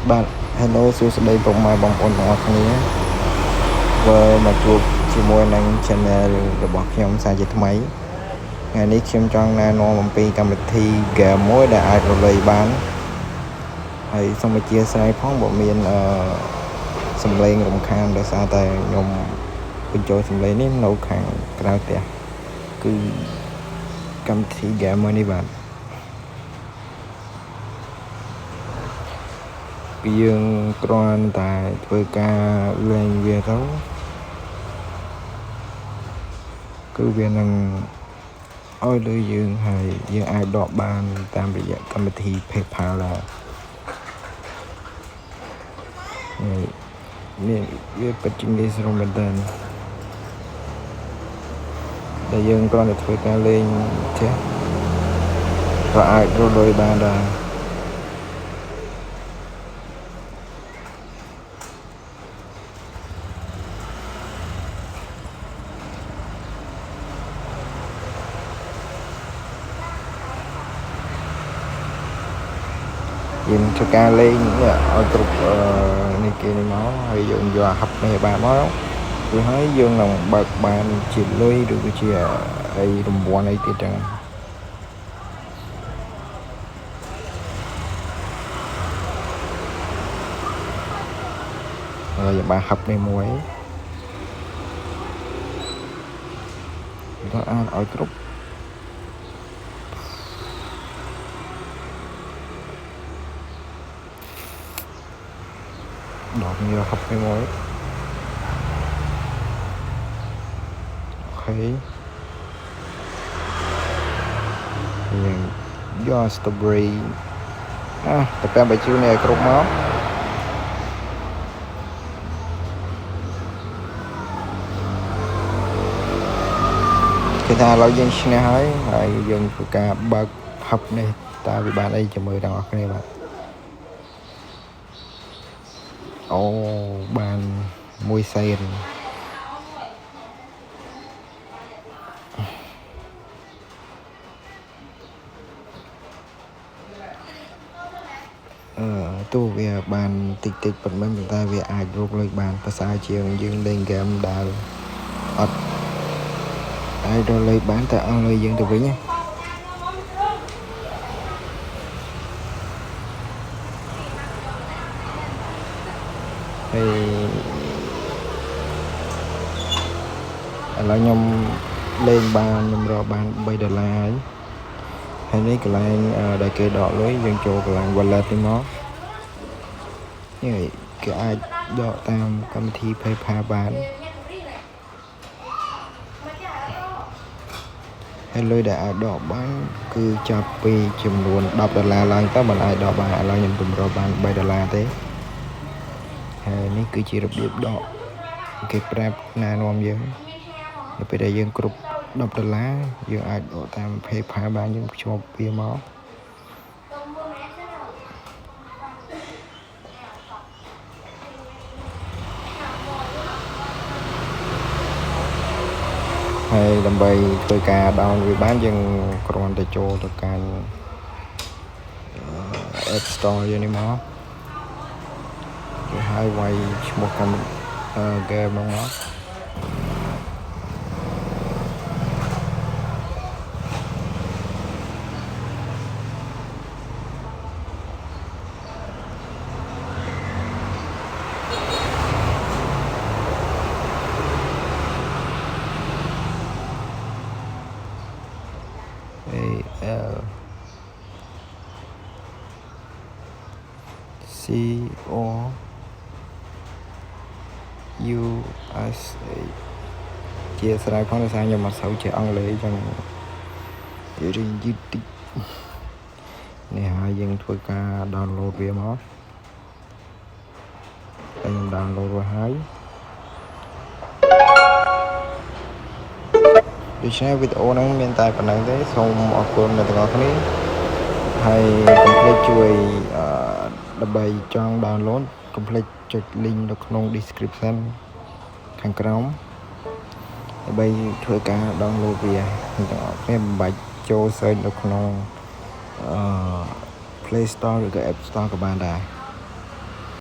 បាទ Hello សួស្តីពុកម៉ែបងប្អូនទាំងអស់គ្នាវិលមកជួបជាមួយនឹង Channel របស់ខ្ញុំសារជាថ្មីថ្ងៃនេះខ្ញុំចង់ណែនាំអំពីកម្មវិធី Game មួយដែលអាចរលេងបានហើយសូមអធិស្ឋានផងបើមានសំឡេងរំខានដោយសារតែខ្ញុំបញ្ចូលសំឡេងនេះនៅខាងក្រៅផ្ទះគឺកម្មវិធី Game មួយនេះបាទគឺយើងគ្រាន់តែធ្វើការលេងវាទៅគឺវានឹងឲ្យលើយើងហើយយើងអាចដកបានតាមរយៈកម្មវិធី PayPal នេះវាពិតជាងាយស្រួលមែនទែនដែលយើងគ្រាន់តែធ្វើការលេងចេះក៏អាចរកលុយបានដែរយើងធ្វើការលេងឲ្យគ្រប់នេះគេនេះមកហើយយើងយកហាប់នេះបានមកគឺហើយយើងនឹងបើកបានជាលុយឬក៏ជាអីរង្វាន់អីទៀតចឹងហើយយើងបានហាប់នេះមួយទៅអានឲ្យគ្រប់ដកនេះហាប់នេះមួយអូខេយើងយក strawberry តែពេលបើជឿនេះឲ្យគ្រប់មកគេថាឥឡូវយើងឈ្នះហើយយើងធ្វើការបើកហាប់នេះតើវាបានអីជាមួយទាំងអស់គ្នាបាទអូបាន1 សេនទោះវាបានតិចប៉ុន្មានប៉ុន្តែវាអាចរកលុយបានប្រសើរជាងយើងលេងហ្គេមដែលអត់អាចរកលុយបានតែអស់លុយយើងទៅវិញណាហើយឥឡូវខ្ញុំលេងបានខ្ញុំរកបាន$3ហើយនេះកន្លែងដែលគេដកលុយយើងចូលកន្លែង wallet នេះមកនេះគេអាចដកតាមកម្មវិធី PayPal បានហើយលុយដែលអាចដកបានគឺចាប់ពីចំនួន$10ឡើងទៅមិនអាចដកបានឥឡូវខ្ញុំតម្រូវបាន$3ទេហើយនេះគឺជារបៀបដកគេប្រាប់ណែនាំយើងនៅពេលដែលយើងគ្រប់$10យើងអាចដកតាម PayPal បានយើងភ្ជាប់វាមកហើយដើម្បីធ្វើការដោនវាបានយើងគ្រាន់តែចូលទៅកាន់ App Store យើងនេះមកគេហៅវាយឈ្មោះកម្មហ្គេមហ្នឹងមកCOUSA ជាស្រ័យផងដោយសារខ្ញុំអត់សូវចេះអង់គ្លេសចឹងរៀនយឺតតិចនេះហើយយើងធ្វើការ download វាមកខ្ញុំ download វាហើយដូច្នេះវីដេអូហ្នឹងមានតែប៉ុណ្្នឹងទេសូមអរគុណអ្នកទាំងអស់គ្នាហើយកុំភ្លេចជួយដើម្បីចង់ download កុំភ្លេចចុច link នៅក្នុង description ខាងក្រោមដើម្បីធ្វើការ download វាទាំងអស់គ្នាមិនបាច់ចូល search នៅក្នុងPlay Store ឬក៏ App Store ក៏បានដែរ